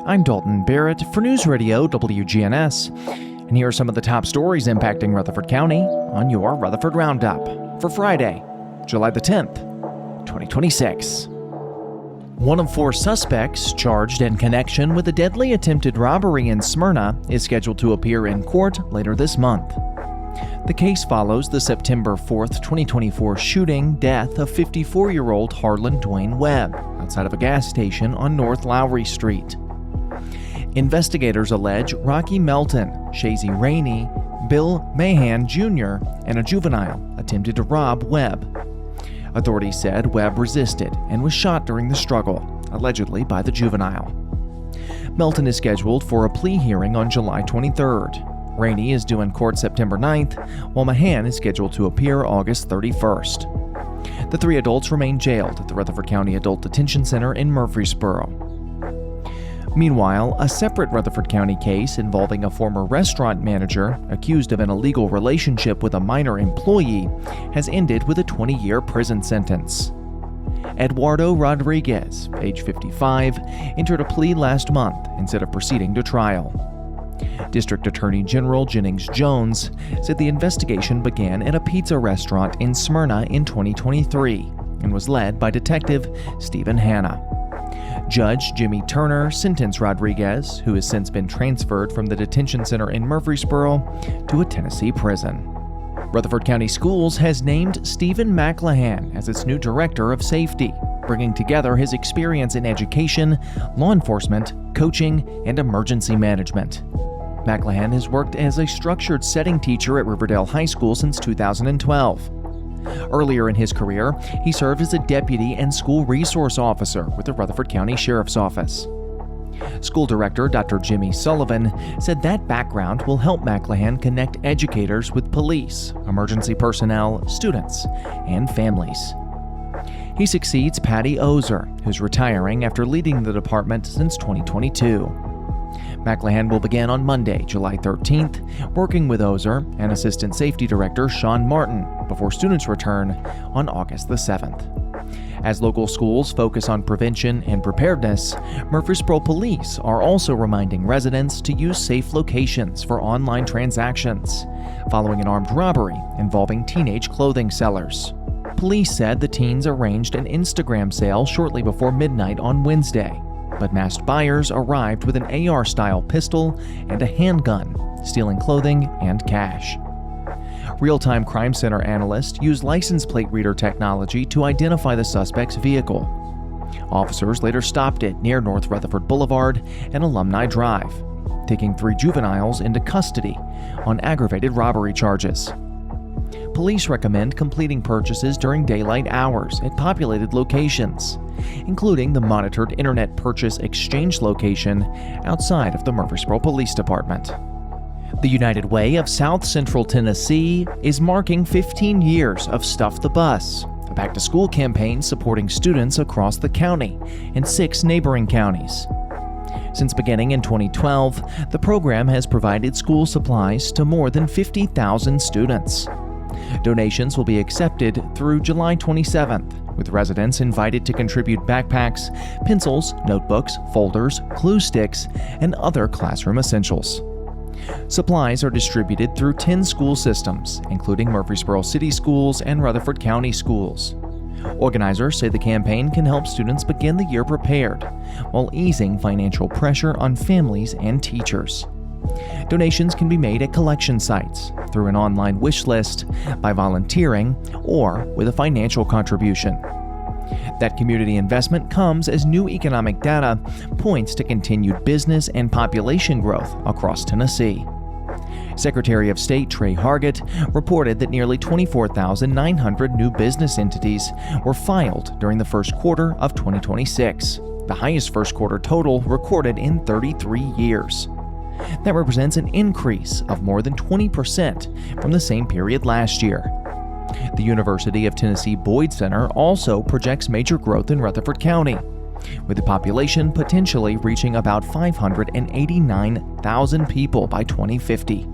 I'm Dalton Barrett for News Radio WGNS, and here are some of the top stories impacting Rutherford County on your Rutherford Roundup for Friday, July the 10th, 2026. One of four suspects charged in connection with a deadly attempted robbery in Smyrna is scheduled to appear in court later this month. The case follows the September 4, 2024 death of 54-year-old Harlan Dwayne Webb outside of a gas station on North Lowry Street. Investigators allege Rocky Melton, Shazy Rainey, Bill Mahan Jr., and a juvenile attempted to rob Webb. Authorities said Webb resisted and was shot during the struggle, allegedly by the juvenile. Melton is scheduled for a plea hearing on July 23rd. Rainey is due in court September 9th, while Mahan is scheduled to appear August 31st. The three adults remain jailed at the Rutherford County Adult Detention Center in Murfreesboro. Meanwhile, a separate Rutherford County case involving a former restaurant manager accused of an illegal relationship with a minor employee has ended with a 20-year prison sentence. Eduardo Rodriguez, age 55, entered a plea last month instead of proceeding to trial. District Attorney General Jennings Jones said the investigation began at a pizza restaurant in Smyrna in 2023 and was led by Detective Stephen McLehan. Judge Jimmy Turner sentenced Rodriguez, who has since been transferred from the detention center in Murfreesboro, to a Tennessee prison. Rutherford County Schools has named Stephen McLehan as its new director of safety, bringing together his experience in education, law enforcement, coaching, and emergency management. McLehan has worked as a structured setting teacher at Riverdale High School since 2012. Earlier in his career, he served as a deputy and school resource officer with the Rutherford County Sheriff's Office. School Director Dr. Jimmy Sullivan said that background will help McLehan connect educators with police, emergency personnel, students, and families. He succeeds Patty Ozer, who's retiring after leading the department since 2022. McLehan will begin on Monday, July 13th, working with Ozer and Assistant Safety Director Sean Martin before students return on August the 7th. As local schools focus on prevention and preparedness, Murfreesboro Police are also reminding residents to use safe locations for online transactions, following an armed robbery involving teenage clothing sellers. Police said the teens arranged an Instagram sale shortly before midnight on Wednesday, but masked buyers arrived with an AR-style pistol and a handgun, stealing clothing and cash. Real-time Crime Center analysts used license plate reader technology to identify the suspect's vehicle. Officers later stopped it near North Rutherford Boulevard and Alumni Drive, taking three juveniles into custody on aggravated robbery charges. Police recommend completing purchases during daylight hours at populated locations, including the monitored Internet Purchase Exchange location outside of the Murfreesboro Police Department. The United Way of South Central Tennessee is marking 15 years of Stuff the Bus, a back-to-school campaign supporting students across the county and 6 neighboring counties. Since beginning in 2012, the program has provided school supplies to more than 50,000 students. Donations will be accepted through July 27th, with residents invited to contribute backpacks, pencils, notebooks, folders, glue sticks, and other classroom essentials. Supplies are distributed through 10 school systems, including Murfreesboro City Schools and Rutherford County Schools. Organizers say the campaign can help students begin the year prepared, while easing financial pressure on families and teachers. Donations can be made at collection sites, through an online wish list, by volunteering, or with a financial contribution. That community investment comes as new economic data points to continued business and population growth across Tennessee. Secretary of State Trey Hargett reported that nearly 24,900 new business entities were filed during the first quarter of 2026, the highest first quarter total recorded in 33 years. That represents an increase of more than 20% from the same period last year. The University of Tennessee Boyd Center also projects major growth in Rutherford County, with the population potentially reaching about 589,000 people by 2050,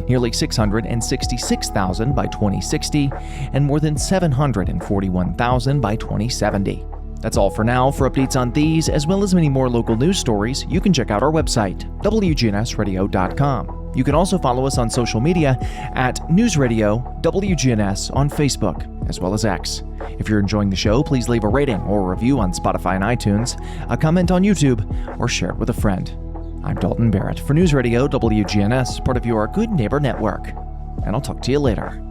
nearly 666,000 by 2060, and more than 741,000 by 2070. That's all for now. For updates on these, as well as many more local news stories, you can check out our website, wgnsradio.com. You can also follow us on social media at News Radio WGNS on Facebook, as well as X. If you're enjoying the show, please leave a rating or a review on Spotify and iTunes, a comment on YouTube, or share it with a friend. I'm Dalton Barrett for News Radio WGNS, part of your Good Neighbor Network, and I'll talk to you later.